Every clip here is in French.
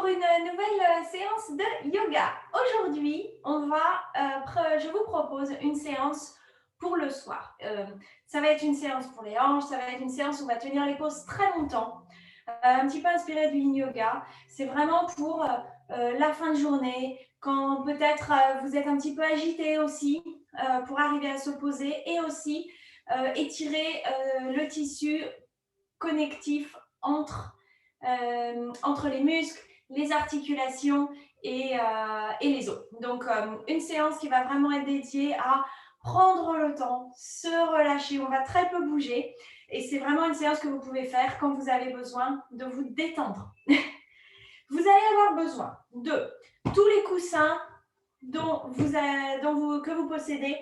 pour une nouvelle séance de yoga. Aujourd'hui, je vous propose une séance pour le soir. Ça va être une séance pour les hanches, ça va être une séance où on va tenir les poses très longtemps, un petit peu inspiré du yin yoga. C'est vraiment pour la fin de journée, quand peut-être vous êtes un petit peu agité aussi, pour arriver à se poser et aussi étirer le tissu connectif entre les muscles, les articulations et les os. Donc, une séance qui va vraiment être dédiée à prendre le temps, se relâcher. On va très peu bouger et c'est vraiment une séance que vous pouvez faire quand vous avez besoin de vous détendre. Vous allez avoir besoin de tous les coussins que vous possédez.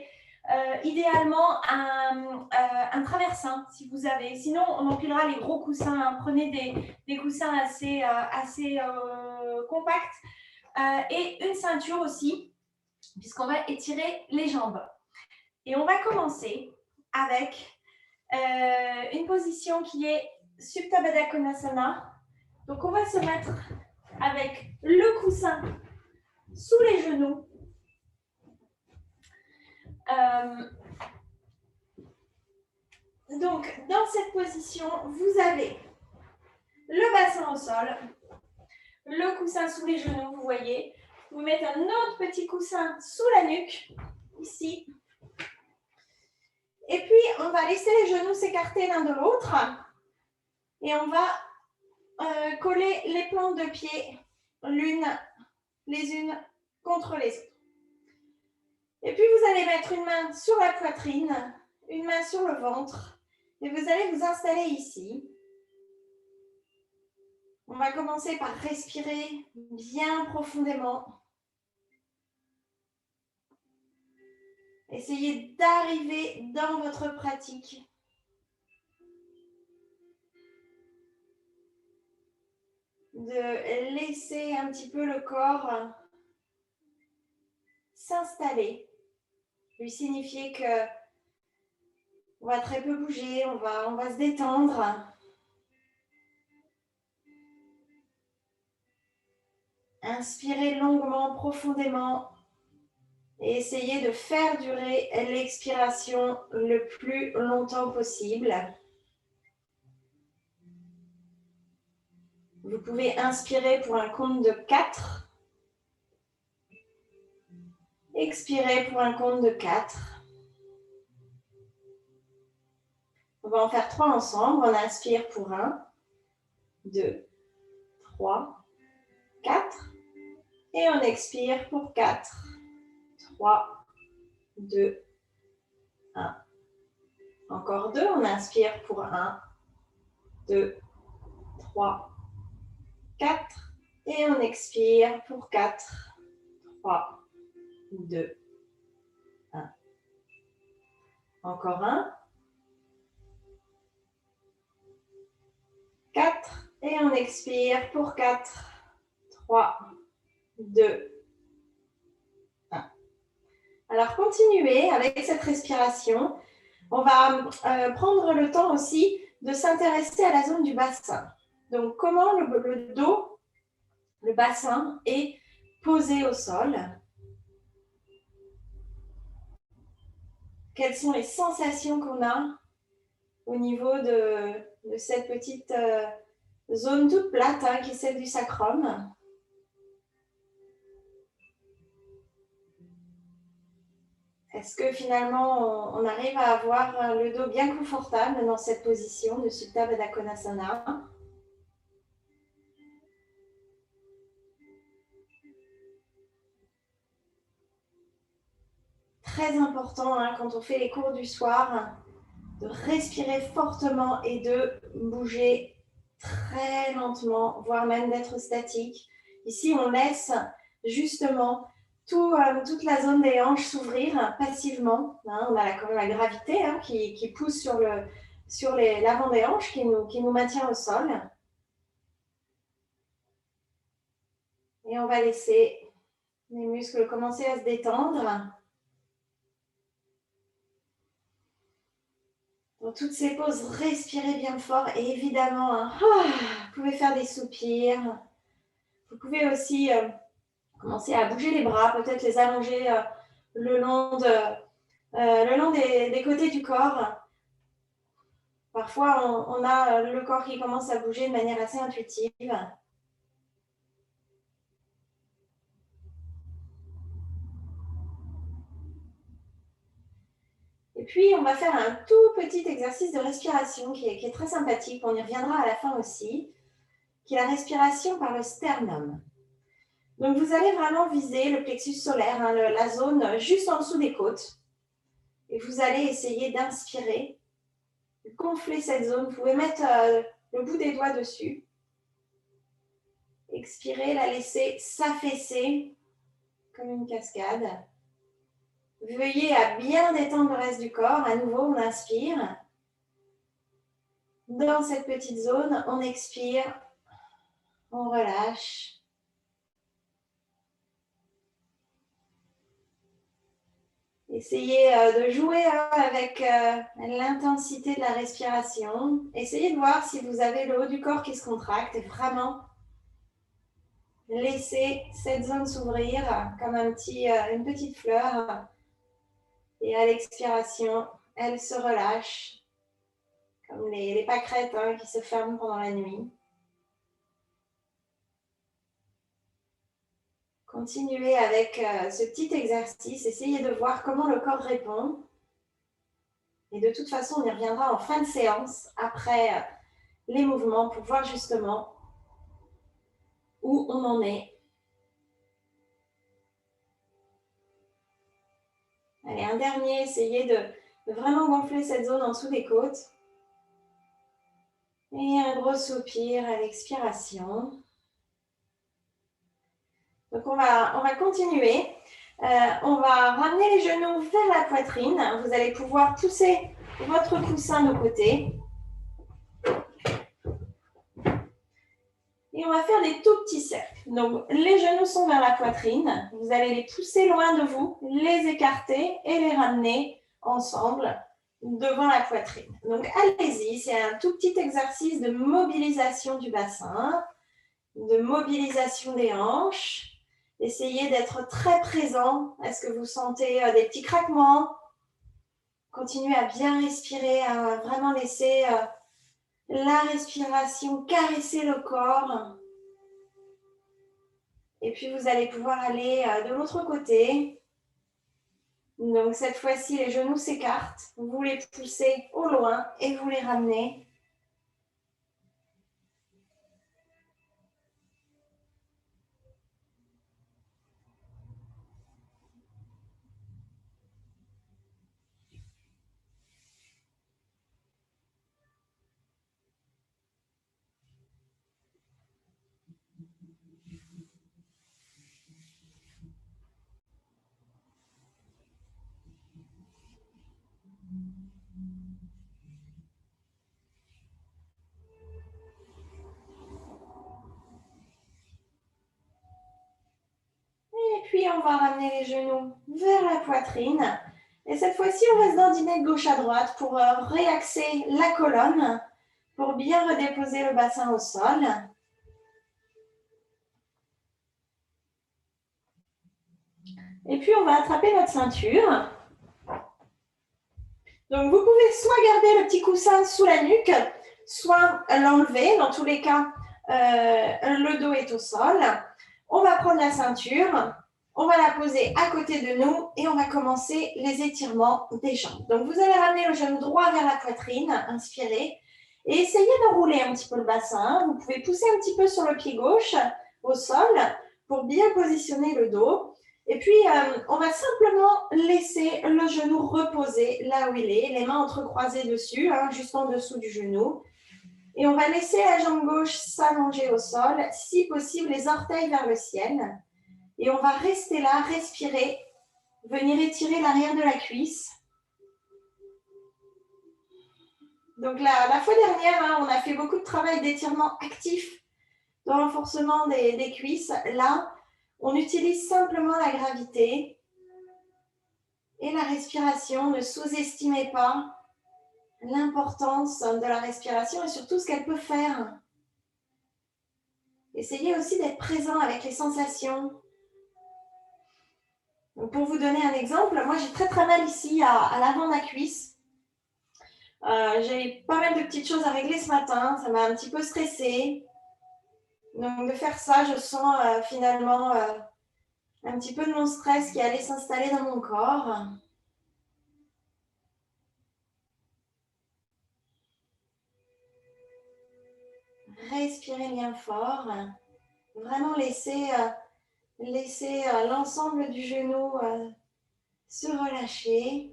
Idéalement, un traversin, si vous avez. Sinon, on empilera les gros coussins. Hein. Prenez des coussins assez compacts. Et une ceinture aussi, puisqu'on va étirer les jambes. Et on va commencer avec une position qui est Supta Baddha Konasana. Donc, on va se mettre avec le coussin sous les genoux. Donc, dans cette position, vous avez le bassin au sol, le coussin sous les genoux, vous voyez. Vous mettez un autre petit coussin sous la nuque, ici. Et puis, on va laisser les genoux s'écarter l'un de l'autre. Et on va coller les plantes de pied les unes contre les autres. Et puis, vous allez mettre une main sur la poitrine, une main sur le ventre. Et vous allez vous installer ici. On va commencer par respirer bien profondément. Essayez d'arriver dans votre pratique. De laisser un petit peu le corps s'installer. Lui signifier que on va très peu bouger, on va se détendre. Inspirez longuement, profondément et essayez de faire durer l'expiration le plus longtemps possible. Vous pouvez inspirer pour un compte de 4. Expirez pour un compte de 4. On va en faire 3 ensemble. On inspire pour 1, 2, 3, 4. Et on expire pour 4, 3, 2, 1. Encore 2. On inspire pour 1, 2, 3, 4. Et on expire pour 4, 3, 2, 1. Encore 1. 4. Et on expire pour 4, 3, 2, 1. Alors, continuez avec cette respiration. On va prendre le temps aussi de s'intéresser à la zone du bassin. Donc, comment le dos, le bassin est posé au sol. Quelles sont les sensations qu'on a au niveau de cette petite zone toute plate qui est celle du sacrum. Est-ce que finalement on arrive à avoir le dos bien confortable dans cette position de Supta Baddha Konasana? Très important quand on fait les cours du soir, de respirer fortement et de bouger très lentement, voire même d'être statique. Ici, on laisse justement toute la zone des hanches s'ouvrir passivement. On a quand même la gravité qui pousse sur l'avant des hanches, qui nous maintient au sol. Et on va laisser les muscles commencer à se détendre. Dans toutes ces pauses, respirez bien fort et évidemment, vous pouvez faire des soupirs. Vous Vous pouvez aussi commencer à bouger les bras, peut-être les allonger le long des côtés du corps. Parfois, on a le corps qui commence à bouger de manière assez intuitive. Et puis, on va faire un tout petit exercice de respiration qui est très sympathique. On y reviendra à la fin aussi, qui est la respiration par le sternum. Donc, vous allez vraiment viser le plexus solaire, hein, la zone juste en dessous des côtes. Et vous allez essayer d'inspirer, gonfler cette zone. Vous pouvez mettre le bout des doigts dessus. Expirez, la laisser s'affaisser comme une cascade. Veuillez à bien détendre le reste du corps. À nouveau, on inspire. Dans cette petite zone, on expire, on relâche. Essayez de jouer avec l'intensité de la respiration. Essayez de voir si vous avez le haut du corps qui se contracte et vraiment laissez cette zone s'ouvrir comme une petite fleur. Et à l'expiration, elle se relâche comme les pâquerettes qui se ferment pendant la nuit. Continuez avec ce petit exercice. Essayez de voir comment le corps répond. Et de toute façon, on y reviendra en fin de séance, après les mouvements, pour voir justement où on en est. Allez, un dernier. Essayez de vraiment gonfler cette zone en dessous des côtes. Et un gros soupir à l'expiration. Donc, on va continuer. On va ramener les genoux vers la poitrine. Vous allez pouvoir pousser votre coussin de côté. Et on va faire des tout petits cercles. Donc, les genoux sont vers la poitrine. Vous allez les pousser loin de vous, les écarter et les ramener ensemble devant la poitrine. Donc, allez-y. C'est un tout petit exercice de mobilisation du bassin, de mobilisation des hanches. Essayez d'être très présent. Est-ce que vous sentez des petits craquements? Continuez à bien respirer, à vraiment laisser la respiration caresser le corps. Et puis, vous allez pouvoir aller de l'autre côté. Donc, cette fois-ci, les genoux s'écartent. Vous les poussez au loin et vous les ramenez. Et puis, on va ramener les genoux vers la poitrine. Et cette fois-ci, on va se dandiner de gauche à droite pour réaxer la colonne, pour bien redéposer le bassin au sol. Et puis, on va attraper notre ceinture. Donc, vous pouvez soit garder le petit coussin sous la nuque, soit l'enlever. Dans tous les cas, le dos est au sol. On va prendre la ceinture, on va la poser à côté de nous et on va commencer les étirements des jambes. Donc, vous allez ramener le genou droit vers la poitrine, inspirez, et essayez d'enrouler un petit peu le bassin. Vous pouvez pousser un petit peu sur le pied gauche au sol pour bien positionner le dos. Et puis, on va simplement laisser le genou reposer là où il est, les mains entrecroisées dessus, juste en dessous du genou. Et on va laisser la jambe gauche s'allonger au sol, si possible les orteils vers le ciel. Et on va rester là, respirer, venir étirer l'arrière de la cuisse. Donc la fois dernière, on a fait beaucoup de travail d'étirement actif, de renforcement des cuisses. Là, on utilise simplement la gravité et la respiration. Ne sous-estimez pas l'importance de la respiration et surtout ce qu'elle peut faire. Essayez aussi d'être présent avec les sensations. Donc, pour vous donner un exemple, moi j'ai très très mal ici à l'avant de la cuisse. J'ai pas mal de petites choses à régler ce matin, ça m'a un petit peu stressée. Donc de faire ça, je sens finalement un petit peu de mon stress qui allait s'installer dans mon corps. Respirez bien fort. Vraiment laissez l'ensemble du genou se relâcher.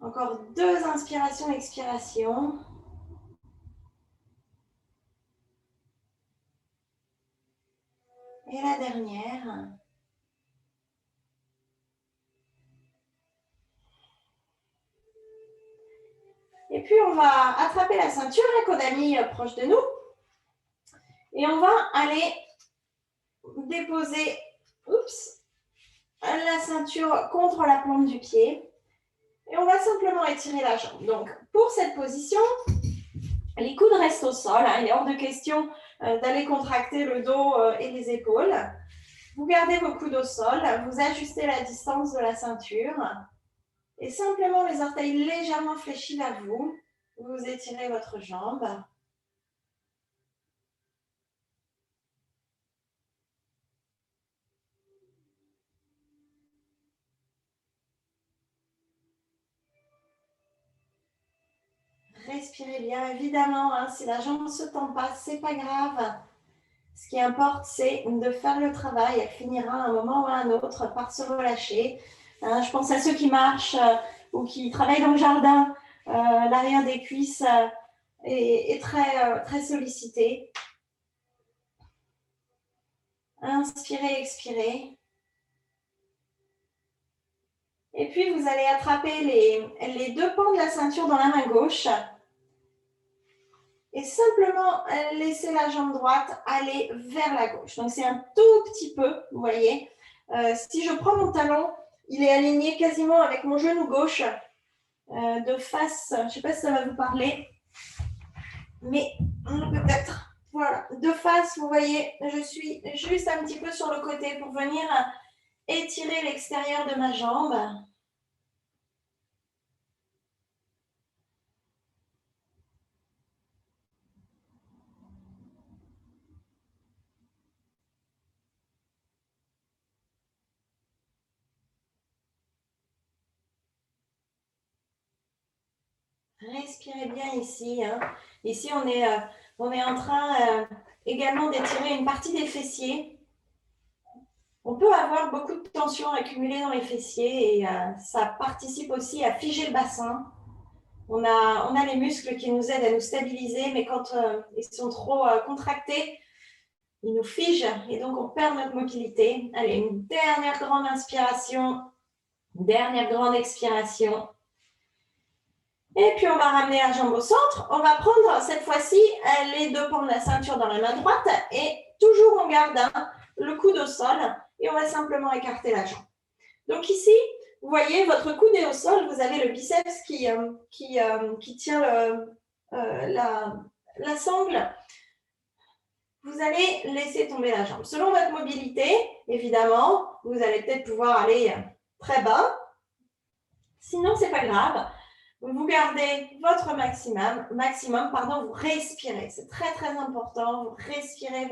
Encore 2 inspirations, expirations. Et la dernière. Et puis, on va attraper la ceinture, la qu'on a mis proche de nous. Et on va aller déposer la ceinture contre la plante du pied. Et on va simplement étirer la jambe. Donc, pour cette position, les coudes restent au sol. Il est hors de question d'aller contracter le dos et les épaules. Vous gardez vos coudes au sol. Vous ajustez la distance de la ceinture. Et simplement les orteils légèrement fléchis vers vous. Vous étirez votre jambe. Respirez bien, évidemment. Si la jambe ne se tend pas, ce n'est pas grave. Ce qui importe, c'est de faire le travail. Elle finira à un moment ou à un autre par se relâcher. Je pense à ceux qui marchent ou qui travaillent dans le jardin. L'arrière des cuisses est très, très sollicité. Inspirez, expirez. Et puis, vous allez attraper les 2 pans de la ceinture dans la main gauche. Et simplement laisser la jambe droite aller vers la gauche. Donc, c'est un tout petit peu, vous voyez. Si je prends mon talon, il est aligné quasiment avec mon genou gauche de face. Je ne sais pas si ça va vous parler, mais peut-être. Voilà, de face, vous voyez, je suis juste un petit peu sur le côté pour venir étirer l'extérieur de ma jambe. Respirez bien ici. Ici, on est en train également d'étirer une partie des fessiers. On peut avoir beaucoup de tension accumulée dans les fessiers et ça participe aussi à figer le bassin. On a les muscles qui nous aident à nous stabiliser, mais quand ils sont trop contractés, ils nous figent et donc on perd notre mobilité. Allez, une dernière grande inspiration, dernière grande expiration. Et puis, on va ramener la jambe au centre. On va prendre cette fois-ci les 2 pans de la ceinture dans la main droite et toujours on garde le coude au sol et on va simplement écarter la jambe. Donc ici, vous voyez, votre coude est au sol. Vous avez le biceps qui tient la sangle. Vous allez laisser tomber la jambe. Selon votre mobilité, évidemment, vous allez peut-être pouvoir aller très bas. Sinon, ce n'est pas grave. Vous gardez votre maximum, vous respirez. C'est très, très important. Vous respirez.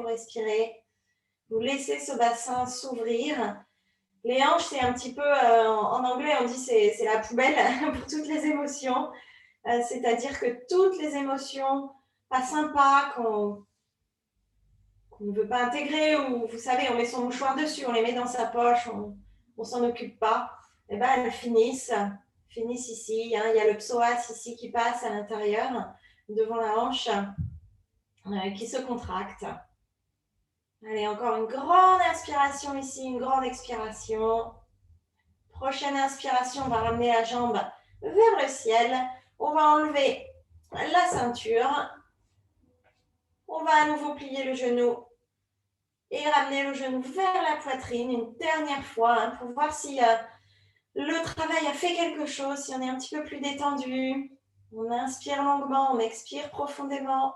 Vous laissez ce bassin s'ouvrir. Les hanches, c'est un petit peu, en anglais, on dit c'est la poubelle pour toutes les émotions. C'est-à-dire que toutes les émotions pas sympas qu'on ne veut pas intégrer ou, vous savez, on met son mouchoir dessus, on les met dans sa poche, on ne s'en occupe pas, et ben elles finissent ici. Il y a le psoas ici qui passe à l'intérieur, devant la hanche, qui se contracte. Allez, encore une grande inspiration ici, une grande expiration. Prochaine inspiration, on va ramener la jambe vers le ciel. On va enlever la ceinture. On va à nouveau plier le genou et ramener le genou vers la poitrine une dernière fois pour voir si le travail a fait quelque chose, si on est un petit peu plus détendu. On inspire longuement, on expire profondément.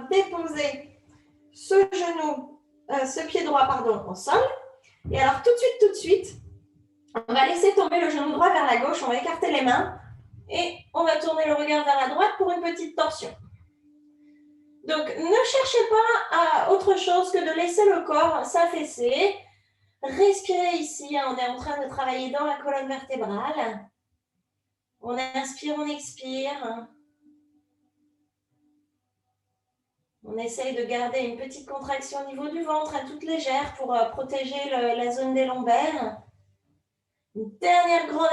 déposer ce pied droit, pardon, au sol. Et alors, tout de suite, on va laisser tomber le genou droit vers la gauche, on va écarter les mains et on va tourner le regard vers la droite pour une petite torsion. Donc, ne cherchez pas à autre chose que de laisser le corps s'affaisser. Respirez ici, on est en train de travailler dans la colonne vertébrale. On inspire, on expire. On essaye de garder une petite contraction au niveau du ventre, toute légère pour protéger la zone des lombaires. Une dernière grande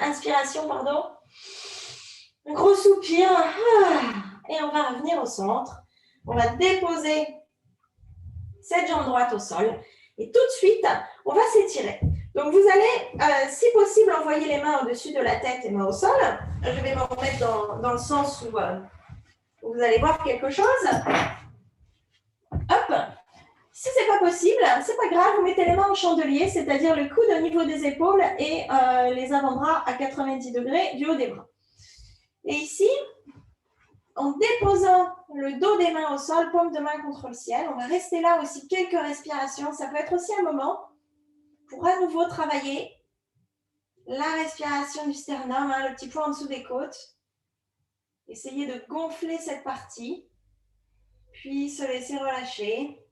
inspiration, pardon. Un gros soupir. Et on va revenir au centre. On va déposer cette jambe droite au sol. Et tout de suite, on va s'étirer. Donc, vous allez, si possible, envoyer les mains au-dessus de la tête et mains au sol. Je vais me remettre dans le sens où vous allez voir quelque chose. Hop. Si ce n'est pas possible, ce n'est pas grave, vous mettez les mains en chandelier, c'est-à-dire le coude au niveau des épaules et les avant-bras à 90 degrés du haut des bras. Et ici, en déposant le dos des mains au sol, paume de main contre le ciel, on va rester là aussi quelques respirations. Ça peut être aussi un moment pour à nouveau travailler la respiration du sternum, le petit point en dessous des côtes. Essayez de gonfler cette partie, puis se laisser relâcher.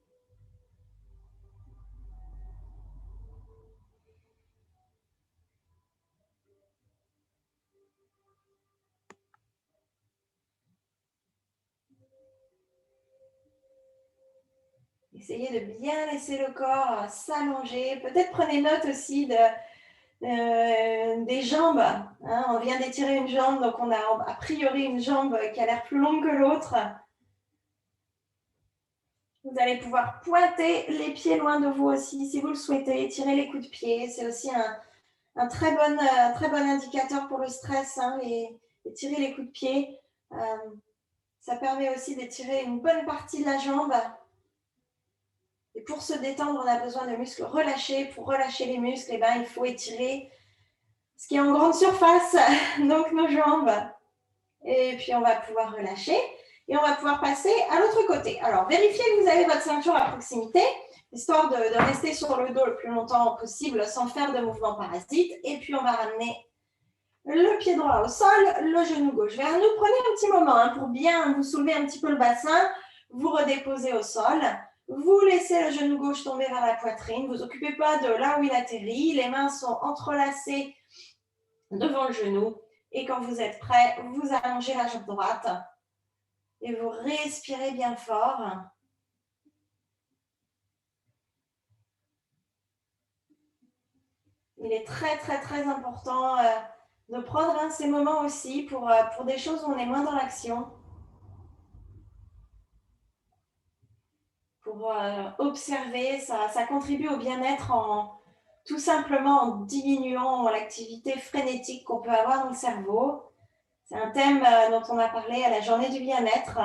Essayez de bien laisser le corps s'allonger. Peut-être prenez note aussi des jambes. On vient d'étirer une jambe, donc on a a priori une jambe qui a l'air plus longue que l'autre. Vous allez pouvoir pointer les pieds loin de vous aussi, si vous le souhaitez. Étirer les coups de pied, c'est aussi un très bon indicateur pour le stress. Étirer les coups de pied, ça permet aussi d'étirer une bonne partie de la jambe. Et pour se détendre, on a besoin de muscles relâchés. Pour relâcher les muscles, il faut étirer ce qui est en grande surface, donc nos jambes. Et puis, on va pouvoir relâcher. Et on va pouvoir passer à l'autre côté. Alors, vérifiez que vous avez votre ceinture à proximité, histoire de rester sur le dos le plus longtemps possible sans faire de mouvements parasites. Et puis, on va ramener le pied droit au sol, le genou gauche vers nous. Prenez un petit moment pour bien vous soulever un petit peu le bassin, vous redéposez au sol. Vous laissez le genou gauche tomber vers la poitrine. Ne vous occupez pas de là où il atterrit. Les mains sont entrelacées devant le genou. Et quand vous êtes prêt, vous allongez la jambe droite. Et vous respirez bien fort. Il est très, très, très important de prendre ces moments aussi pour des choses où on est moins dans l'action. Pour observer, ça contribue au bien-être tout simplement en diminuant l'activité frénétique qu'on peut avoir dans le cerveau. C'est un thème dont on a parlé à la journée du bien-être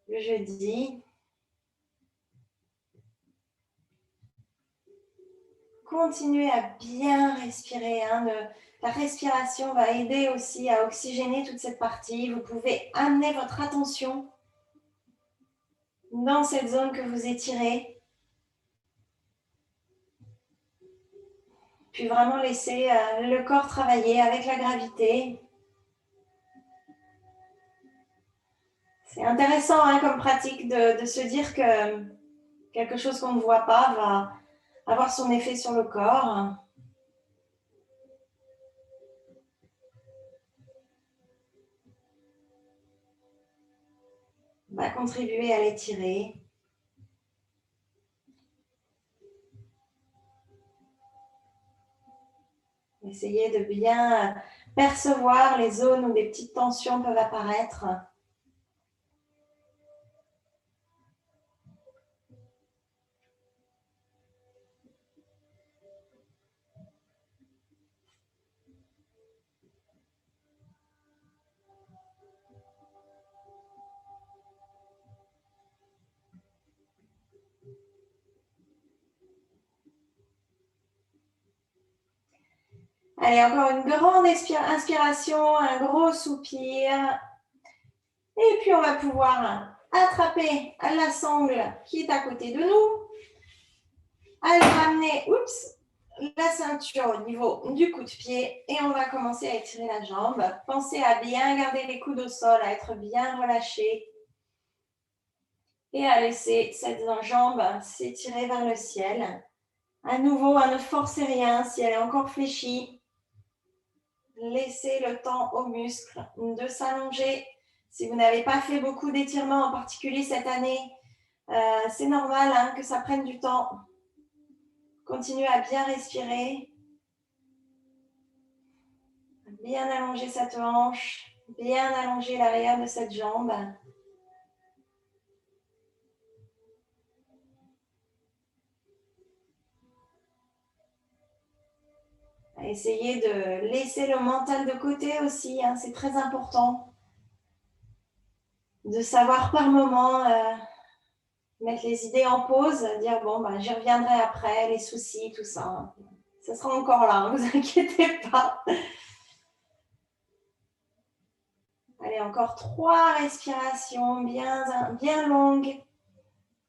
le jeudi. Continuez à bien respirer. La respiration va aider aussi à oxygéner toute cette partie. Vous pouvez amener votre attention dans cette zone que vous étirez. Puis vraiment laisser le corps travailler avec la gravité. C'est intéressant comme pratique de se dire que quelque chose qu'on ne voit pas va avoir son effet sur le corps. Va contribuer à l'étirer. Essayez de bien percevoir les zones où des petites tensions peuvent apparaître. Allez, encore une grande inspiration, un gros soupir. Et puis, on va pouvoir attraper la sangle qui est à côté de nous. Allez, ramener, la ceinture au niveau du coup de pied et on va commencer à étirer la jambe. Pensez à bien garder les coudes au sol, à être bien relâché et à laisser cette jambe s'étirer vers le ciel. À nouveau, ne forcez rien si elle est encore fléchie. Laissez le temps aux muscles de s'allonger. Si vous n'avez pas fait beaucoup d'étirements, en particulier cette année, c'est normal que ça prenne du temps. Continuez à bien respirer. Bien allonger cette hanche, bien allonger l'arrière de cette jambe. Essayez de laisser le mental de côté aussi, c'est très important. De savoir par moment mettre les idées en pause, dire bon, j'y reviendrai après, les soucis, tout ça. Ça sera encore là, ne vous inquiétez pas. Allez, encore 3 respirations bien longues.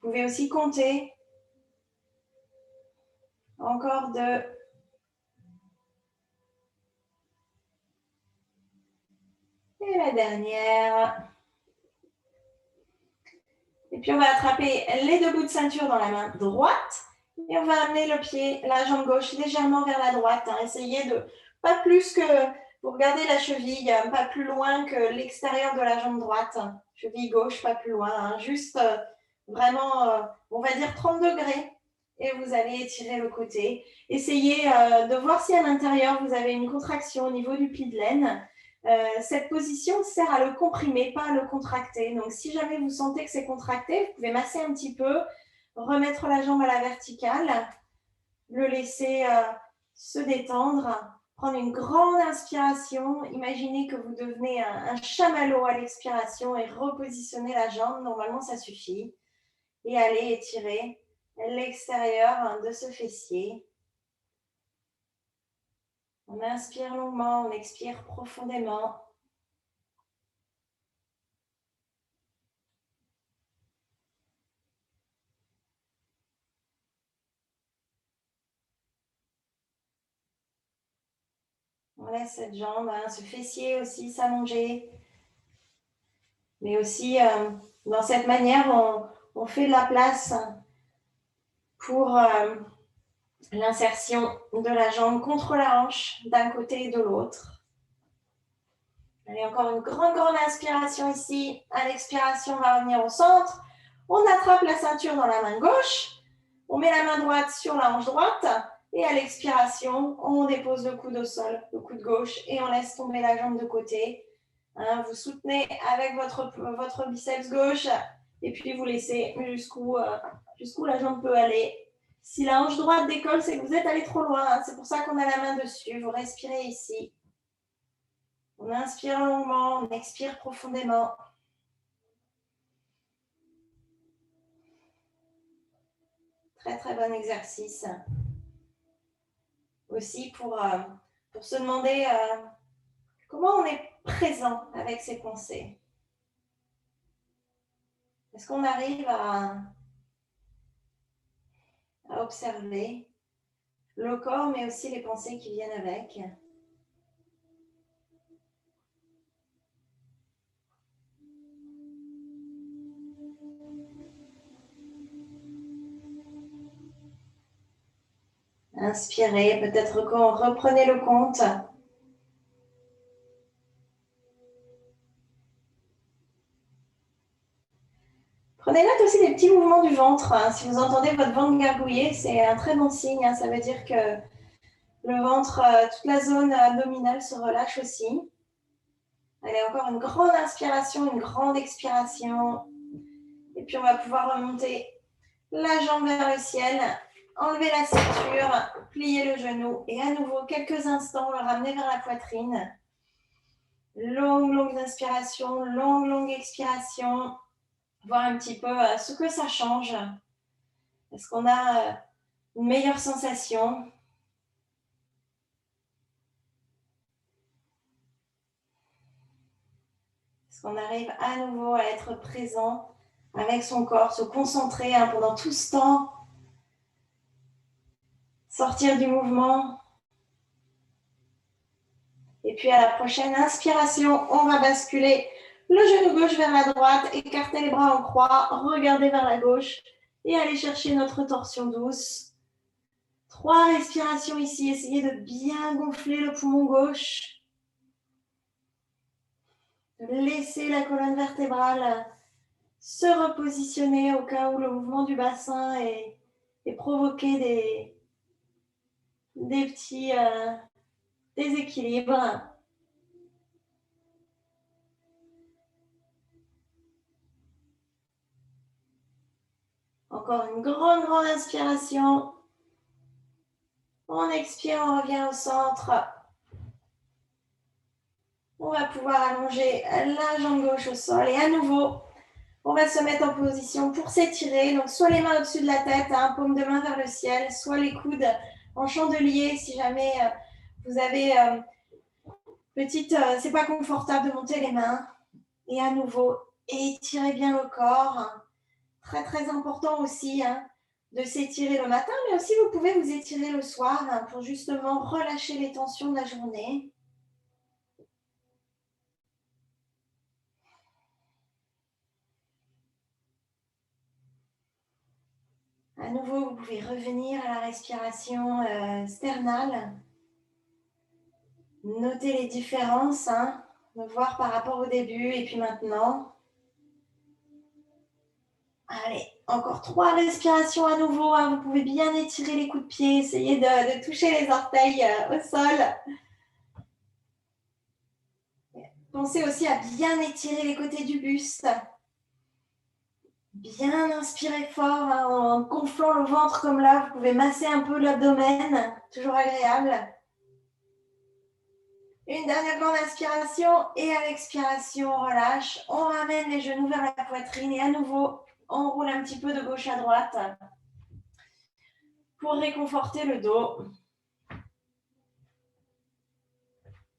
Vous pouvez aussi compter. Encore 2. Et la dernière. Et puis, on va attraper les 2 bouts de ceinture dans la main droite. Et on va amener le pied, la jambe gauche légèrement vers la droite. Essayez de, pas plus que, vous regardez la cheville, pas plus loin que l'extérieur de la jambe droite. Cheville gauche, pas plus loin. Juste vraiment, on va dire 30 degrés. Et vous allez étirer le côté. Essayez de voir si à l'intérieur, vous avez une contraction au niveau du pli de laine. Cette position sert à le comprimer, pas à le contracter. Donc, si jamais vous sentez que c'est contracté, vous pouvez masser un petit peu, remettre la jambe à la verticale, le laisser se détendre, prendre une grande inspiration. Imaginez que vous devenez un chamallow à l'expiration et repositionner la jambe. Normalement, ça suffit. Et allez étirer l'extérieur de ce fessier. On inspire longuement, on expire profondément. On laisse cette jambe, ce fessier aussi s'allonger. Mais aussi, dans cette manière, on fait de la place pour l'insertion de la jambe contre la hanche d'un côté et de l'autre. Allez, encore une grande inspiration ici. À l'expiration, on va revenir au centre. On attrape la ceinture dans la main gauche. On met la main droite sur la hanche droite. Et à l'expiration, on dépose le coude au sol, le coude gauche, et on laisse tomber la jambe de côté. Vous soutenez avec votre biceps gauche et puis vous laissez jusqu'où la jambe peut aller. Si la hanche droite décolle, c'est que vous êtes allé trop loin. C'est pour ça qu'on a la main dessus. Vous respirez ici. On inspire longuement, on expire profondément. Très bon exercice. Aussi pour se demander comment on est présent avec ses pensées. Est-ce qu'on arrive à observer le corps, mais aussi les pensées qui viennent avec? Inspirez, peut-être qu'on reprenez le compte. Prenez note aussi des petits mouvements du ventre. Si vous entendez votre ventre gargouiller, c'est un très bon signe. Ça veut dire que le ventre, toute la zone abdominale se relâche aussi. Allez, encore une grande inspiration, une grande expiration. Et puis, on va pouvoir remonter la jambe vers le ciel, enlever la ceinture, plier le genou et à nouveau, quelques instants, le ramener vers la poitrine. Longue inspiration, longue expiration. Voir un petit peu ce que ça change. Est-ce qu'on a une meilleure sensation? Est-ce qu'on arrive à nouveau à être présent avec son corps, se concentrer pendant tout ce temps, sortir du mouvement. Et puis à la prochaine inspiration, on va basculer le genou gauche vers la droite, écarter les bras en croix, regarder vers la gauche et aller chercher notre torsion douce. 3 respirations ici, essayez de bien gonfler le poumon gauche. Laissez la colonne vertébrale se repositionner au cas où le mouvement du bassin est provoqué des petits déséquilibres. Encore une grande inspiration. On expire, on revient au centre. On va pouvoir allonger la jambe gauche au sol. Et à nouveau, on va se mettre en position pour s'étirer. Donc, soit les mains au-dessus de la tête, paume de main vers le ciel, soit les coudes en chandelier si jamais vous avez c'est pas confortable de monter les mains. Et à nouveau, étirez bien le corps. Très important aussi de s'étirer le matin, mais aussi vous pouvez vous étirer le soir pour justement relâcher les tensions de la journée. À nouveau, vous pouvez revenir à la respiration sternale. Notez les différences, de voir par rapport au début et puis maintenant. Allez, encore 3 respirations à nouveau. Vous pouvez bien étirer les coups de pied, essayez de toucher les orteils au sol. Pensez aussi à bien étirer les côtés du buste. Bien inspirer fort en gonflant le ventre comme là. Vous pouvez masser un peu l'abdomen, toujours agréable. Une dernière grande inspiration et à l'expiration, on relâche. On ramène les genoux vers la poitrine et à nouveau, on roule un petit peu de gauche à droite pour réconforter le dos.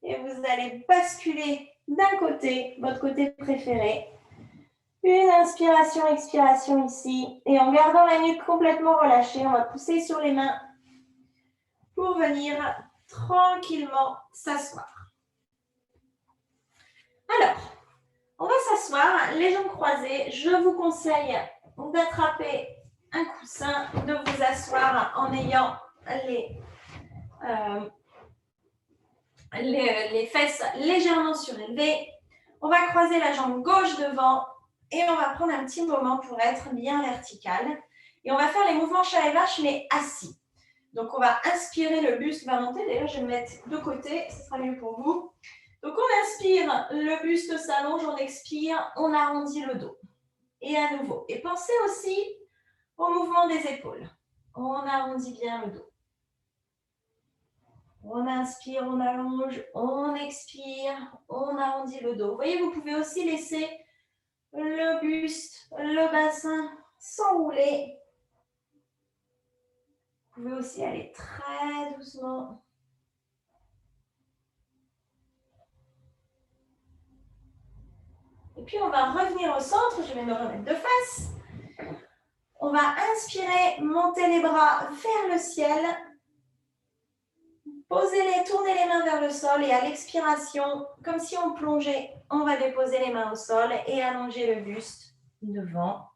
Et vous allez basculer d'un côté, votre côté préféré. Une inspiration, expiration ici. Et en gardant la nuque complètement relâchée, on va pousser sur les mains pour venir tranquillement s'asseoir. Alors, on va s'asseoir, les jambes croisées. Je vous conseille d'attraper un coussin, de vous asseoir en ayant les fesses légèrement surélevées. On va croiser la jambe gauche devant et on va prendre un petit moment pour être bien vertical. Et on va faire les mouvements chat et vache, mais assis. Donc, on va inspirer, le buste va monter. D'ailleurs, je vais me mettre de côté, ce sera mieux pour vous. Donc, on inspire, le buste s'allonge, on expire, on arrondit le dos. Et à nouveau. Et pensez aussi au mouvement des épaules. On arrondit bien le dos. On inspire, on allonge, on expire, on arrondit le dos. Vous voyez, vous pouvez aussi laisser le buste, le bassin s'enrouler. Vous pouvez aussi aller très doucement. Et puis, on va revenir au centre. Je vais me remettre de face. On va inspirer, monter les bras vers le ciel. Posez-les, tournez les mains vers le sol et à l'expiration, comme si on plongeait, on va déposer les mains au sol et allonger le buste devant.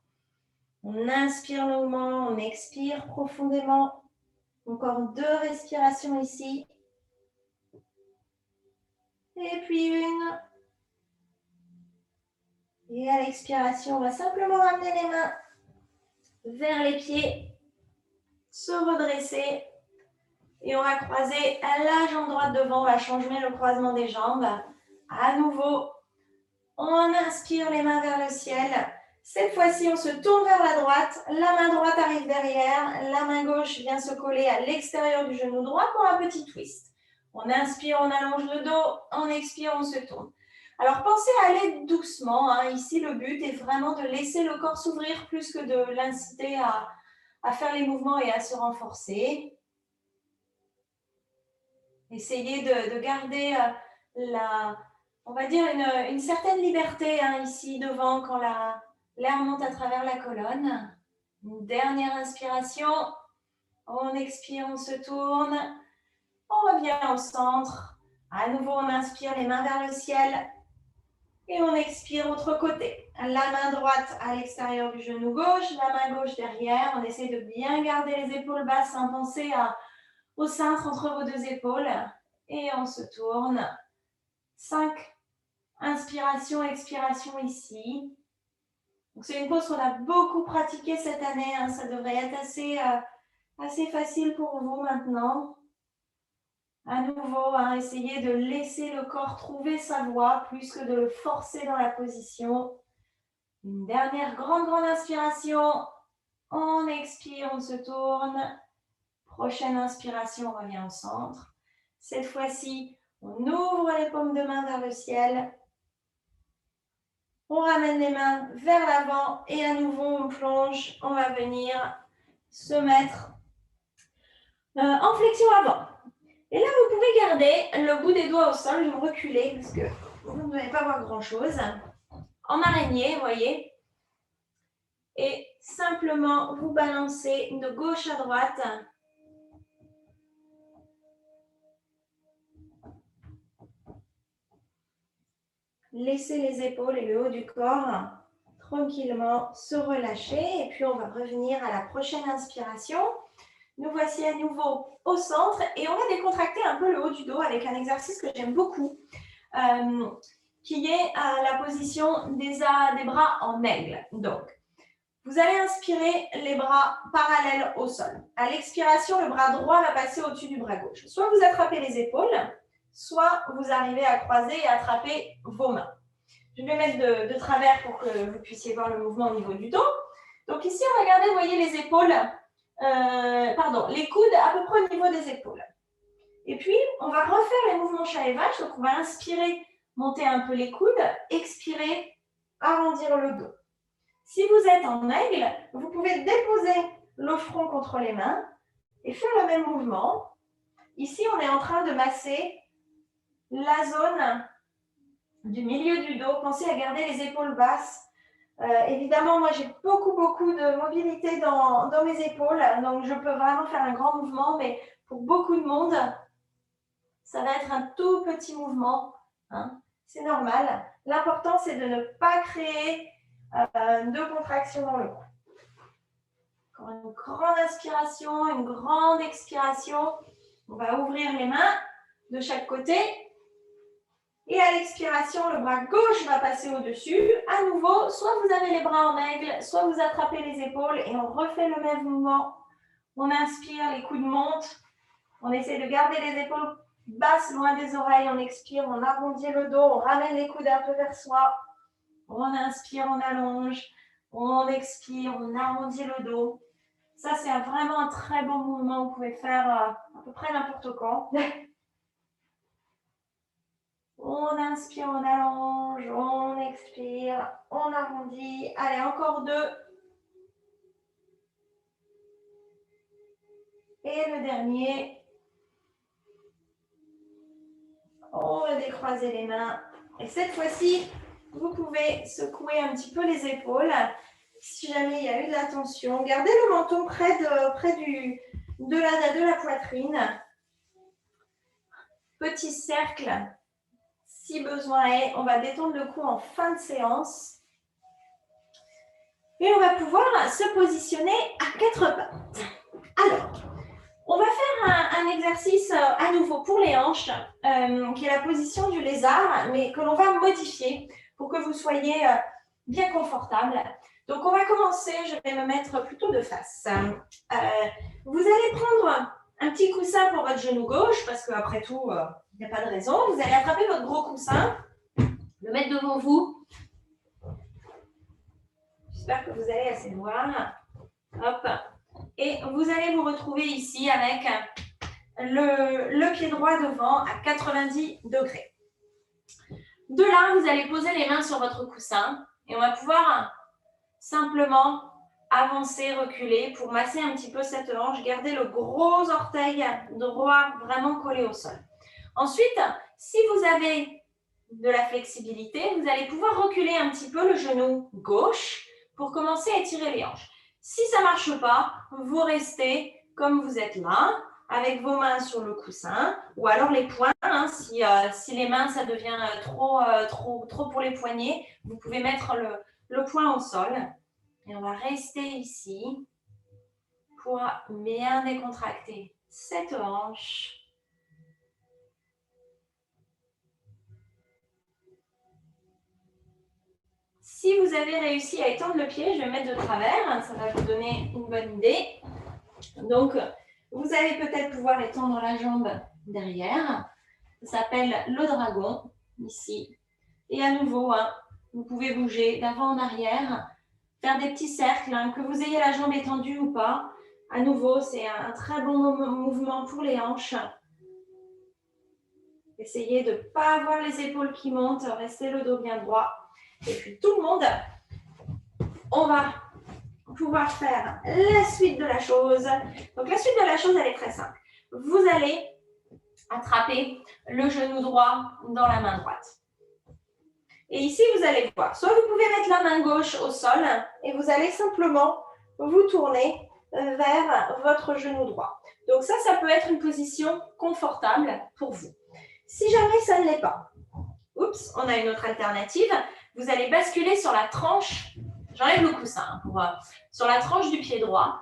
On inspire longuement, on expire profondément. Encore 2 respirations ici. Et puis une. Et à l'expiration, on va simplement ramener les mains vers les pieds, se redresser. Et on va croiser la jambe droite devant, on va changer le croisement des jambes. À nouveau, on inspire les mains vers le ciel. Cette fois-ci, on se tourne vers la droite. La main droite arrive derrière. La main gauche vient se coller à l'extérieur du genou droit pour un petit twist. On inspire, on allonge le dos. On expire, on se tourne. Alors, pensez à aller doucement. Ici, le but est vraiment de laisser le corps s'ouvrir plus que de l'inciter à faire les mouvements et à se renforcer. Essayez de garder on va dire, une certaine liberté hein, ici devant quand l'air monte à travers la colonne. Une dernière inspiration. On expire, on se tourne. On revient au centre. À nouveau, on inspire les mains vers le ciel. Et on expire autre côté. La main droite à l'extérieur du genou gauche, la main gauche derrière. On essaie de bien garder les épaules basses sans penser au cintre entre vos deux épaules. Et on se tourne. 5 inspirations, expirations ici. C'est une pause qu'on a beaucoup pratiquée cette année. Hein. Ça devrait être assez facile pour vous maintenant. À nouveau, hein, essayez de laisser le corps trouver sa voie plus que de le forcer dans la position. Une dernière grande inspiration. On expire, on se tourne. Prochaine inspiration, on revient au centre. Cette fois-ci, on ouvre les paumes de main vers le ciel. On ramène les mains vers l'avant et à nouveau, on plonge. On va venir se mettre en flexion avant. Et là, vous pouvez garder le bout des doigts au sol. Je vais me reculer parce que vous ne devez pas voir grand-chose. En araignée, vous voyez. Et simplement, vous balancez de gauche à droite. Laissez les épaules et le haut du corps tranquillement se relâcher. Et puis, on va revenir à la prochaine inspiration. Nous voici à nouveau au centre et on va décontracter un peu le haut du dos avec un exercice que j'aime beaucoup, qui est la position des bras en aigle. Donc, vous allez inspirer les bras parallèles au sol. À l'expiration, le bras droit va passer au-dessus du bras gauche. Soit vous attrapez les épaules, soit vous arrivez à croiser et attraper vos mains. Je vais mettre de travers pour que vous puissiez voir le mouvement au niveau du dos. Donc ici, regardez, vous voyez les épaules, les coudes à peu près au niveau des épaules. Et puis, on va refaire les mouvements chat et vache. Donc, on va inspirer, monter un peu les coudes, expirer, arrondir le dos. Si vous êtes en aigle, vous pouvez déposer le front contre les mains et faire le même mouvement. Ici, on est en train de masser la zone du milieu du dos. Pensez à garder les épaules basses. Évidemment, moi, j'ai beaucoup de mobilité dans mes épaules, donc je peux vraiment faire un grand mouvement, mais pour beaucoup de monde, ça va être un tout petit mouvement. Hein. C'est normal. L'important, c'est de ne pas créer de contraction dans le cou. Encore une grande inspiration, une grande expiration. On va ouvrir les mains de chaque côté. Et à l'expiration, le bras gauche va passer au-dessus. À nouveau, soit vous avez les bras en aigle, soit vous attrapez les épaules et on refait le même mouvement. On inspire, les coudes montent. On essaie de garder les épaules basses loin des oreilles. On expire, on arrondit le dos, on ramène les coudes un peu vers soi. On inspire, on allonge. On expire, on arrondit le dos. Ça, c'est vraiment un très bon mouvement. Vous pouvez faire à peu près n'importe quand. On inspire, on allonge, on expire, on arrondit. Allez, encore 2. Et le dernier. On va décroiser les mains. Et cette fois-ci, vous pouvez secouer un petit peu les épaules. Si jamais il y a eu de la tension, gardez le menton près de la poitrine. Petit cercle. Si besoin est, on va détendre le cou en fin de séance. Et on va pouvoir se positionner à 4 pattes. Alors, on va faire un exercice à nouveau pour les hanches, qui est la position du lézard, mais que l'on va modifier pour que vous soyez bien confortable. Donc, on va commencer, je vais me mettre plutôt de face. Vous allez prendre un petit coussin pour votre genou gauche, parce qu'après tout, il n'y a pas de raison. Vous allez attraper votre gros coussin, le mettre devant vous. J'espère que vous allez assez voir. Hop. Et vous allez vous retrouver ici avec le pied droit devant à 90 degrés. De là, vous allez poser les mains sur votre coussin et on va pouvoir simplement avancer, reculer pour masser un petit peu cette hanche. Gardez le gros orteil droit vraiment collé au sol. Ensuite, si vous avez de la flexibilité, vous allez pouvoir reculer un petit peu le genou gauche pour commencer à étirer les hanches. Si ça ne marche pas, vous restez comme vous êtes là, avec vos mains sur le coussin, ou alors les poings, hein, si les mains, ça devient trop pour les poignets, vous pouvez mettre le poing au sol. Et on va rester ici pour bien décontracter cette hanche. Si vous avez réussi à étendre le pied, je vais mettre de travers, ça va vous donner une bonne idée. Donc, vous allez peut-être pouvoir étendre la jambe derrière. Ça s'appelle le dragon, ici. Et à nouveau, hein, vous pouvez bouger d'avant en arrière, faire des petits cercles, hein, que vous ayez la jambe étendue ou pas. À nouveau, c'est un très bon mouvement pour les hanches. Essayez de ne pas avoir les épaules qui montent, restez le dos bien droit. Et puis tout le monde, on va pouvoir faire la suite de la chose. Donc la suite de la chose, elle est très simple. Vous allez attraper le genou droit dans la main droite. Et ici, vous allez voir, soit vous pouvez mettre la main gauche au sol et vous allez simplement vous tourner vers votre genou droit. Donc ça peut être une position confortable pour vous. Si jamais ça ne l'est pas, oups, on a une autre alternative. Vous allez basculer sur la tranche, j'enlève le coussin, sur la tranche du pied droit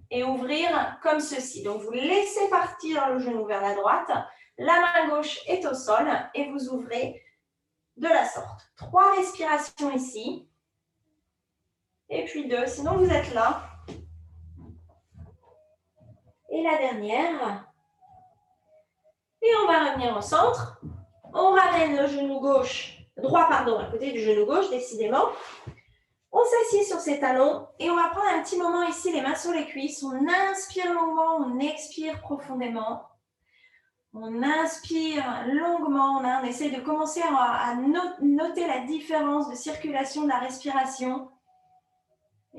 et ouvrir comme ceci. Donc, vous laissez partir le genou vers la droite, la main gauche est au sol et vous ouvrez de la sorte. 3 respirations ici et puis 2, sinon vous êtes là. Et la dernière. Et on va revenir au centre. On ramène le genou droit, à côté du genou gauche, décidément. On s'assied sur ses talons et on va prendre un petit moment ici, les mains sur les cuisses. On inspire longuement, on expire profondément. On inspire longuement, on essaie de commencer à noter la différence de circulation de la respiration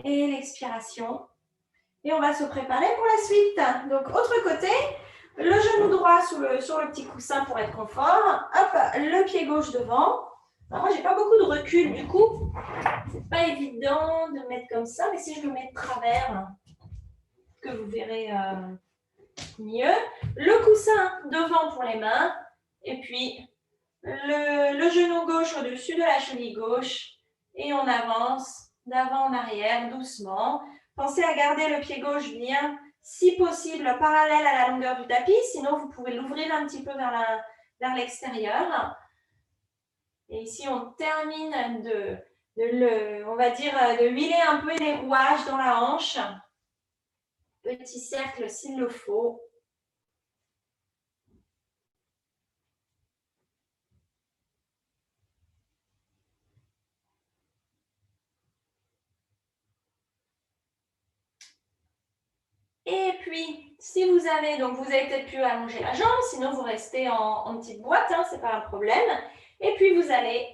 et l'expiration. Et on va se préparer pour la suite. Donc, autre côté, le genou droit sur le petit coussin pour être confort. Hop, le pied gauche devant. Alors moi, j'ai pas beaucoup de recul, du coup, c'est pas évident de mettre comme ça, mais si je le mets de travers, que vous verrez mieux. Le coussin devant pour les mains, et puis le genou gauche au-dessus de la cheville gauche, et on avance d'avant en arrière, doucement. Pensez à garder le pied gauche bien, si possible, parallèle à la longueur du tapis, sinon vous pouvez l'ouvrir un petit peu vers l'extérieur. Et ici, on termine on va dire, de huiler un peu les rouages dans la hanche. Petit cercle s'il le faut. Et puis, si vous avez, donc vous avez peut-être pu allonger la jambe, sinon vous restez en petite boîte, hein, ce n'est pas un problème. Et puis, vous allez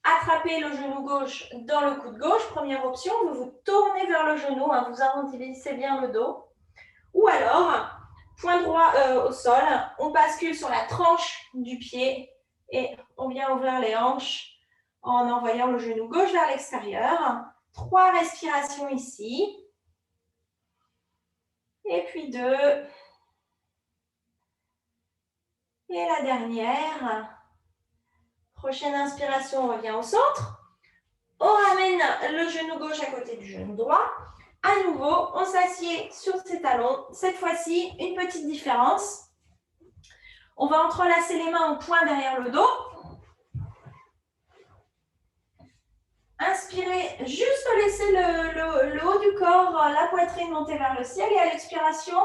attraper le genou gauche dans le coude gauche. Première option, vous vous tournez vers le genou, hein, vous arrondissez bien le dos. Ou alors, point droit au sol, on bascule sur la tranche du pied et on vient ouvrir les hanches en envoyant le genou gauche vers l'extérieur. 3 respirations ici. Et puis 2. Et la dernière. Prochaine inspiration, on revient au centre. On ramène le genou gauche à côté du genou droit. À nouveau, on s'assied sur ses talons. Cette fois-ci, une petite différence. On va entrelacer les mains au point derrière le dos. Inspirez, juste laisser le haut du corps, la poitrine monter vers le ciel. Et à l'expiration,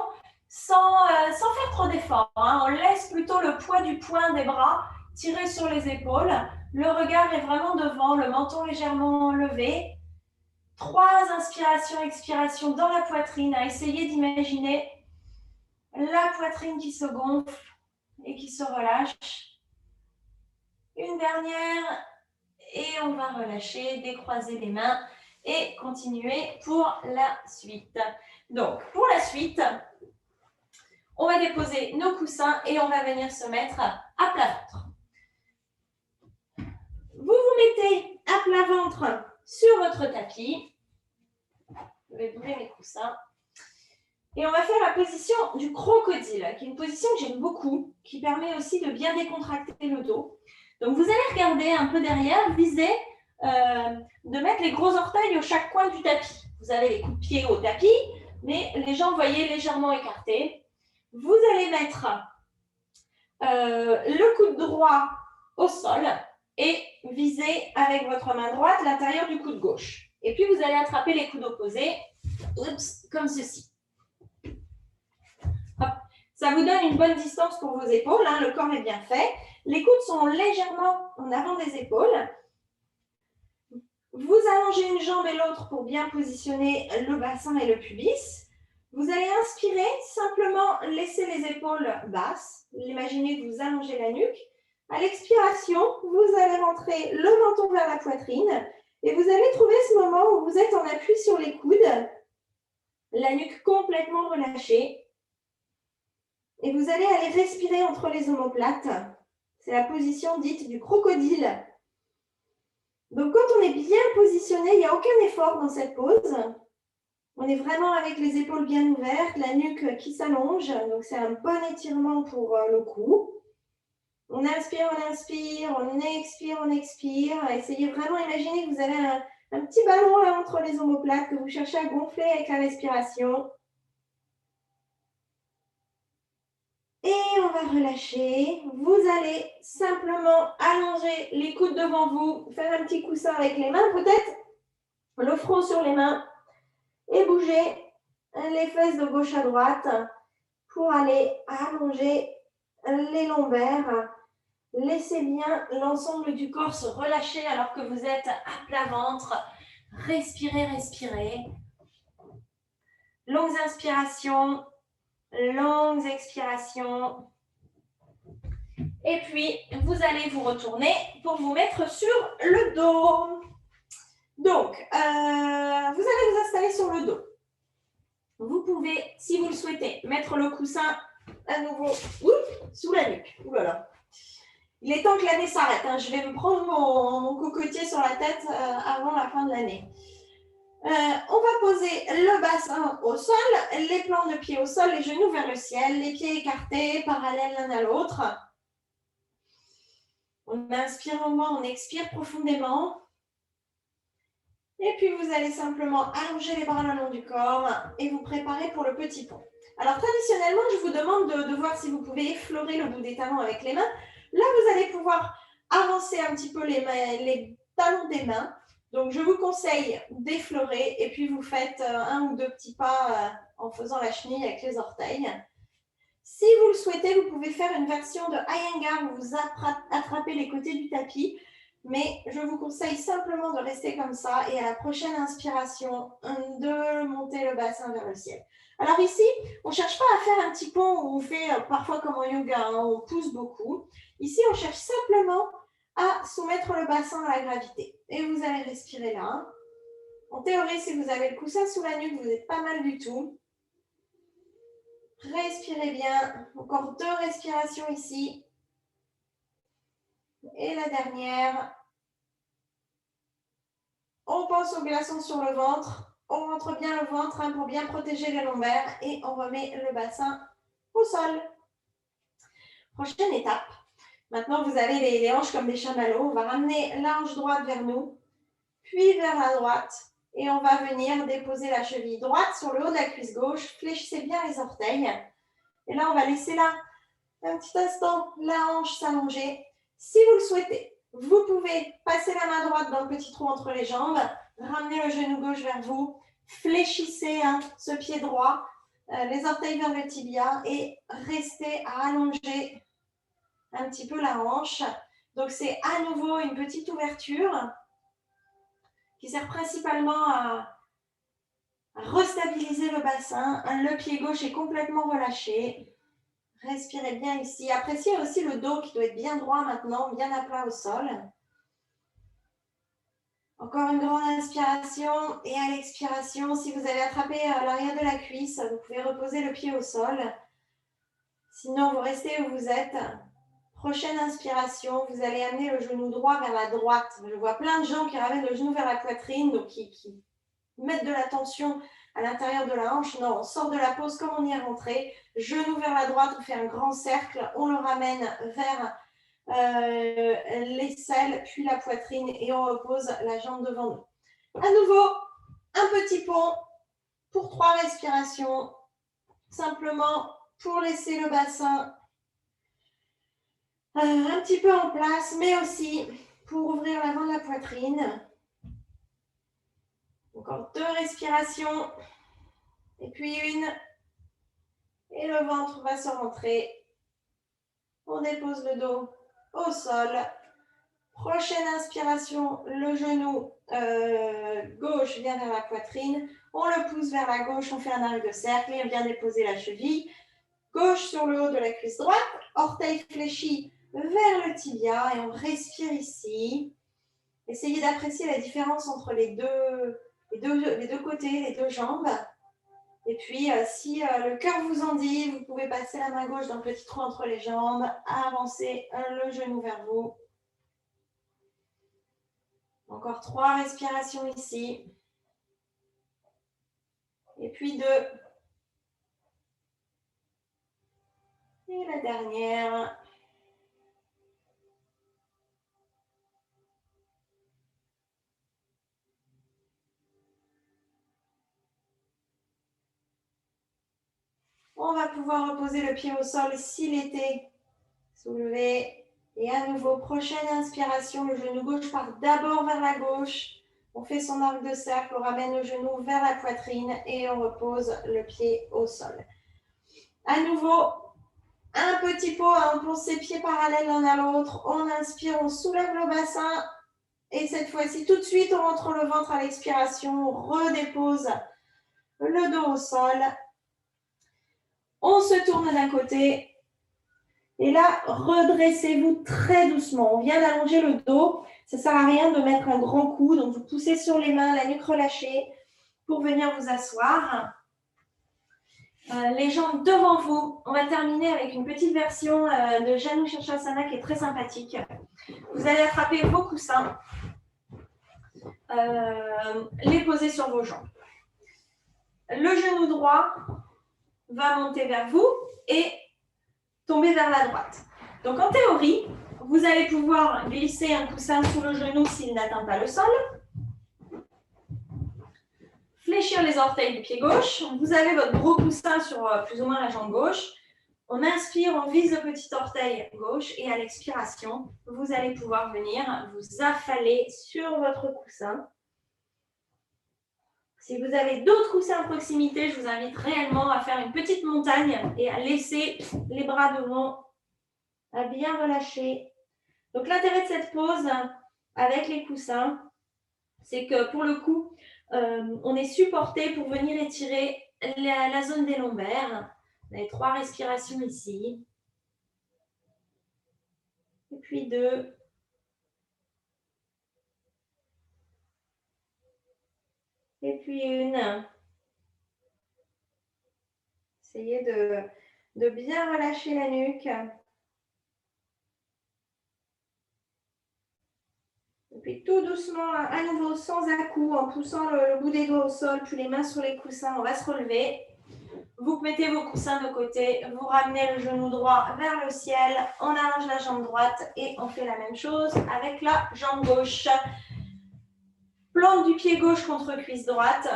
sans faire trop d'efforts, hein, on laisse plutôt le poids du poing des bras tirer sur les épaules. Le regard est vraiment devant, le menton légèrement levé. 3 inspirations, expirations dans la poitrine. Essayez d'imaginer la poitrine qui se gonfle et qui se relâche. Une dernière. Et on va relâcher, décroiser les mains et continuer pour la suite. Donc, pour la suite, on va déposer nos coussins et on va venir se mettre à plat ventre. mettez à plat ventre sur votre tapis. Je vais bouger mes coussins. Et on va faire la position du crocodile, qui est une position que j'aime beaucoup, qui permet aussi de bien décontracter le dos. Donc, vous allez regarder un peu derrière, viser de mettre les gros orteils au chaque coin du tapis. Vous avez les coups de pied au tapis, mais les jambes, voyez, légèrement écartées. Vous allez mettre le coude droit au sol et viser avec votre main droite l'intérieur du coude gauche. Et puis, vous allez attraper les coudes opposés, comme ceci. Hop. Ça vous donne une bonne distance pour vos épaules, hein, le corps est bien fait. Les coudes sont légèrement en avant des épaules. Vous allongez une jambe et l'autre pour bien positionner le bassin et le pubis. Vous allez inspirer, simplement laisser les épaules basses. Imaginez que vous allongez la nuque. À l'expiration, vous allez rentrer le menton vers la poitrine et vous allez trouver ce moment où vous êtes en appui sur les coudes, la nuque complètement relâchée. Et vous allez aller respirer entre les omoplates. C'est la position dite du crocodile. Donc, quand on est bien positionné, il n'y a aucun effort dans cette pose. On est vraiment avec les épaules bien ouvertes, la nuque qui s'allonge. Donc, c'est un bon étirement pour le cou. On inspire, on expire. Essayez vraiment, imaginez que vous avez un petit ballon là, entre les omoplates que vous cherchez à gonfler avec la respiration. Et on va relâcher. Vous allez simplement allonger les coudes devant vous, faire un petit coussin avec les mains, peut-être le front sur les mains et bouger les fesses de gauche à droite pour aller allonger les lombaires. Laissez bien l'ensemble du corps se relâcher alors que vous êtes à plat ventre. Respirez, respirez. Longues inspirations, longues expirations. Et puis, vous allez vous retourner pour vous mettre sur le dos. Donc, vous allez vous installer sur le dos. Vous pouvez, si vous le souhaitez, mettre le coussin à nouveau sous la nuque. Ouh là là. Il est temps que l'année s'arrête. Hein. Je vais me prendre mon cocotier sur la tête avant la fin de l'année. On va poser le bassin au sol, les plans de pied au sol, les genoux vers le ciel, les pieds écartés, parallèles l'un à l'autre. On inspire longuement, on expire profondément. Et puis, vous allez simplement allonger les bras le long du corps et vous préparer pour le petit pont. Alors, traditionnellement, je vous demande de voir si vous pouvez effleurer le bout des talons avec les mains. Là, vous allez pouvoir avancer un petit peu les talons des mains. Donc, je vous conseille d'effleurer et puis vous faites un ou deux petits pas en faisant la chenille avec les orteils. Si vous le souhaitez, vous pouvez faire une version de Iyengar où vous attrapez les côtés du tapis. Mais je vous conseille simplement de rester comme ça et à la prochaine inspiration, de monter le bassin vers le ciel. Alors ici, on ne cherche pas à faire un petit pont où on fait parfois comme en yoga, hein, on pousse beaucoup. Ici, on cherche simplement à soumettre le bassin à la gravité. Et vous allez respirer là. En théorie, si vous avez le coussin sous la nuque, vous êtes pas mal du tout. Respirez bien. Encore 2 respirations ici. Et la dernière. On pense au glaçon sur le ventre. On rentre bien le ventre pour bien protéger les lombaires. Et on remet le bassin au sol. Prochaine étape. Maintenant, vous avez les hanches comme des chamallows. On va ramener la hanche droite vers nous, puis vers la droite. Et on va venir déposer la cheville droite sur le haut de la cuisse gauche. Fléchissez bien les orteils. Et là, on va laisser là un petit instant la hanche s'allonger. Si vous le souhaitez, vous pouvez passer la main droite dans le petit trou entre les jambes, ramener le genou gauche vers vous, fléchissez ce pied droit, les orteils vers le tibia et restez à allonger un petit peu la hanche. Donc, c'est à nouveau une petite ouverture qui sert principalement à restabiliser le bassin. Le pied gauche est complètement relâché. Respirez bien ici. Appréciez aussi le dos qui doit être bien droit maintenant, bien à plat au sol. Encore une grande inspiration et à l'expiration, si vous avez attrapé l'arrière de la cuisse, vous pouvez reposer le pied au sol. Sinon, vous restez où vous êtes. Prochaine inspiration, vous allez amener le genou droit vers la droite. Je vois plein de gens qui ramènent le genou vers la poitrine, donc qui mettre de la tension à l'intérieur de la hanche. Non, on sort de la pose comme on y est rentré. Genou vers la droite, on fait un grand cercle. On le ramène vers l'aisselle, puis la poitrine et on repose la jambe devant nous. À nouveau, un petit pont pour 3 respirations. Simplement pour laisser le bassin un petit peu en place, mais aussi pour ouvrir l'avant de la poitrine. Encore 2 respirations. Et puis une. Et le ventre va se rentrer. On dépose le dos au sol. Prochaine inspiration, le genou gauche vient vers la poitrine. On le pousse vers la gauche, on fait un arc de cercle et on vient déposer la cheville. Gauche sur le haut de la cuisse droite, orteil fléchi vers le tibia et on respire ici. Essayez d'apprécier la différence entre les deux côtés, les deux jambes. Et puis, si le cœur vous en dit, vous pouvez passer la main gauche dans le petit trou entre les jambes, avancer le genou vers vous. Encore 3 respirations ici. Et puis 2. Et la dernière. On va pouvoir reposer le pied au sol s'il était soulevé. Et à nouveau, prochaine inspiration, le genou gauche part d'abord vers la gauche. On fait son arc de cercle, on ramène le genou vers la poitrine et on repose le pied au sol. À nouveau, un petit pot, on pose ses pieds parallèles l'un à l'autre. On inspire, on soulève le bassin. Et cette fois-ci, tout de suite, on rentre le ventre à l'expiration. On redépose le dos au sol. On se tourne d'un côté. Et là, redressez-vous très doucement. On vient d'allonger le dos. Ça ne sert à rien de mettre un grand coup. Donc, vous poussez sur les mains, la nuque relâchée pour venir vous asseoir. Les jambes devant vous. On va terminer avec une petite version de Janu Shirshasana qui est très sympathique. Vous allez attraper vos coussins, les poser sur vos jambes. Le genou droit va monter vers vous et tomber vers la droite. Donc en théorie, vous allez pouvoir glisser un coussin sous le genou s'il n'atteint pas le sol. Fléchir les orteils du pied gauche. Vous avez votre gros coussin sur plus ou moins la jambe gauche. On inspire, on vise le petit orteil gauche et à l'expiration, vous allez pouvoir venir vous affaler sur votre coussin. Si vous avez d'autres coussins à proximité, je vous invite réellement à faire une petite montagne et à laisser les bras devant, à bien relâcher. Donc l'intérêt de cette pose avec les coussins, c'est que pour le coup, on est supporté pour venir étirer la zone des lombaires. On a 3 respirations ici. Et puis 2. Et puis 1. Essayez de bien relâcher la nuque. Et puis tout doucement, à nouveau, sans à-coups, en poussant le bout des doigts au sol, puis les mains sur les coussins, on va se relever. Vous mettez vos coussins de côté, vous ramenez le genou droit vers le ciel, on allonge la jambe droite et on fait la même chose avec la jambe gauche. Plante du pied gauche contre cuisse droite.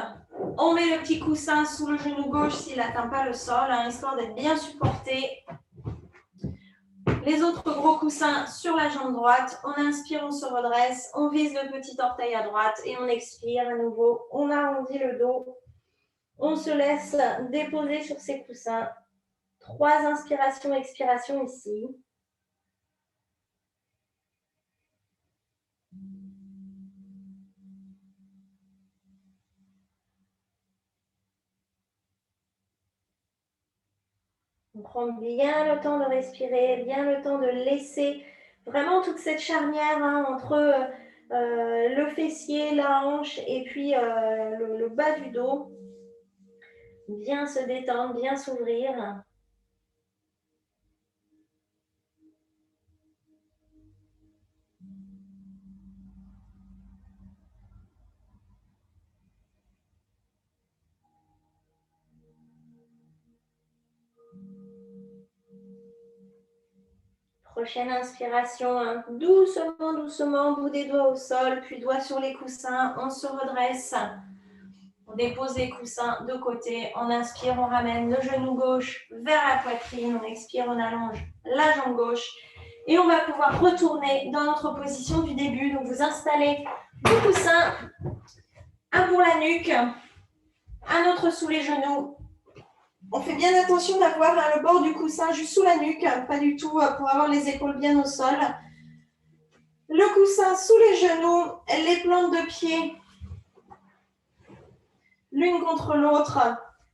On met le petit coussin sous le genou gauche s'il n'atteint pas le sol, histoire d'être bien supporté. Les autres gros coussins sur la jambe droite. On inspire, on se redresse, on vise le petit orteil à droite et on expire à nouveau. On arrondit le dos. On se laisse déposer sur ces coussins. 3 inspirations, expirations ici. On prend bien le temps de respirer, bien le temps de laisser vraiment toute cette charnière entre le fessier, la hanche et puis le bas du dos. Bien se détendre, bien s'ouvrir. Prochaine inspiration, hein. Doucement, doucement, bout des doigts au sol, puis doigts sur les coussins, on se redresse. On dépose les coussins de côté, on inspire, on ramène le genou gauche vers la poitrine, on expire, on allonge la jambe gauche et on va pouvoir retourner dans notre position du début. Donc vous installez le coussin, un pour la nuque, un autre sous les genoux. On fait bien attention d'avoir le bord du coussin juste sous la nuque, pas du tout pour avoir les épaules bien au sol. Le coussin sous les genoux, les plantes de pied l'une contre l'autre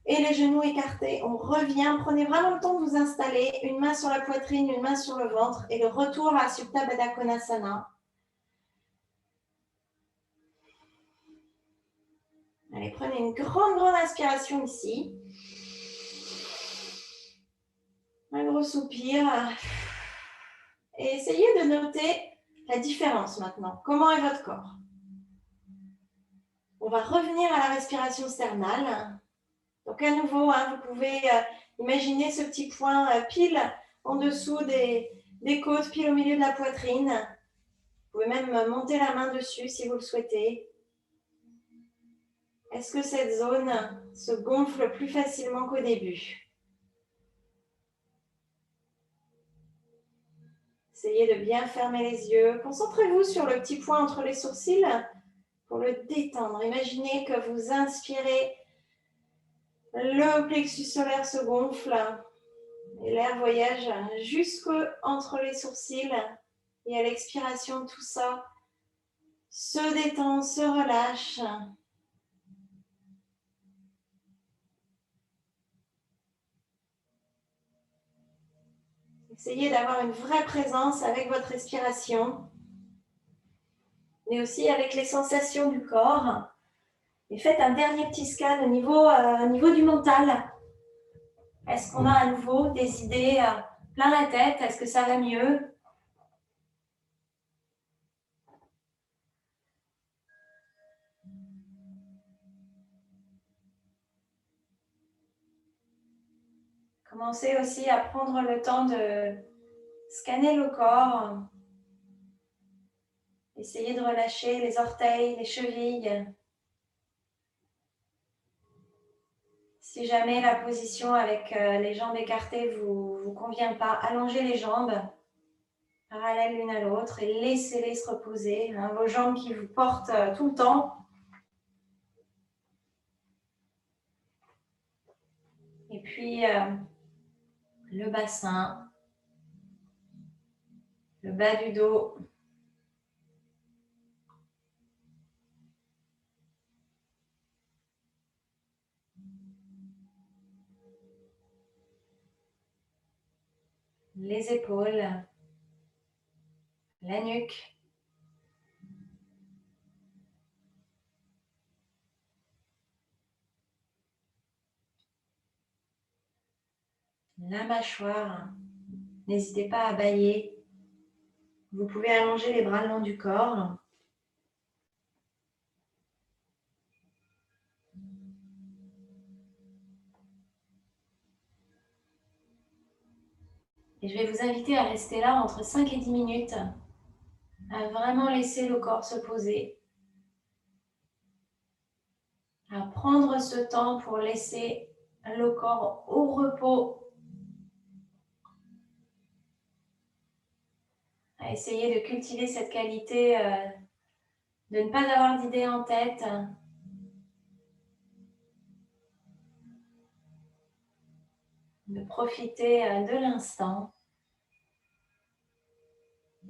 et les genoux écartés. On revient, prenez vraiment le temps de vous installer, une main sur la poitrine, une main sur le ventre et le retour à Supta Baddha Konasana. Allez, prenez une grande inspiration ici. Un gros soupir. Et essayez de noter la différence maintenant. Comment est votre corps? On va revenir à la respiration sternale. Donc à nouveau, hein, vous pouvez imaginer ce petit point pile en dessous des côtes, pile au milieu de la poitrine. Vous pouvez même monter la main dessus si vous le souhaitez. Est-ce que cette zone se gonfle plus facilement qu'au début? Essayez de bien fermer les yeux. Concentrez-vous sur le petit point entre les sourcils pour le détendre. Imaginez que vous inspirez, le plexus solaire se gonfle et l'air voyage jusqu'entre les sourcils. Et à l'expiration, tout ça se détend, se relâche. Essayez d'avoir une vraie présence avec votre respiration, mais aussi avec les sensations du corps. Et faites un dernier petit scan au niveau du mental. Est-ce qu'on a à nouveau des idées plein la tête? Est-ce que ça va mieux? Commencez aussi à prendre le temps de scanner le corps. Essayez de relâcher les orteils, les chevilles. Si jamais la position avec les jambes écartées ne vous convient pas, allongez les jambes parallèles l'une à l'autre et laissez-les se reposer. Hein, vos jambes qui vous portent tout le temps. Et puis, le bassin, le bas du dos. Les épaules, la nuque. La mâchoire. N'hésitez pas à bâiller. Vous pouvez allonger les bras le long du corps. Et je vais vous inviter à rester là entre 5 et 10 minutes, à vraiment laisser le corps se poser, à prendre ce temps pour laisser le corps au repos, à essayer de cultiver cette qualité de ne pas avoir d'idées en tête, de profiter de l'instant.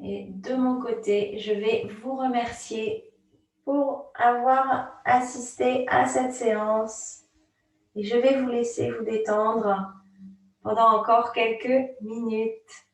Et de mon côté, je vais vous remercier pour avoir assisté à cette séance. Et je vais vous laisser vous détendre pendant encore quelques minutes.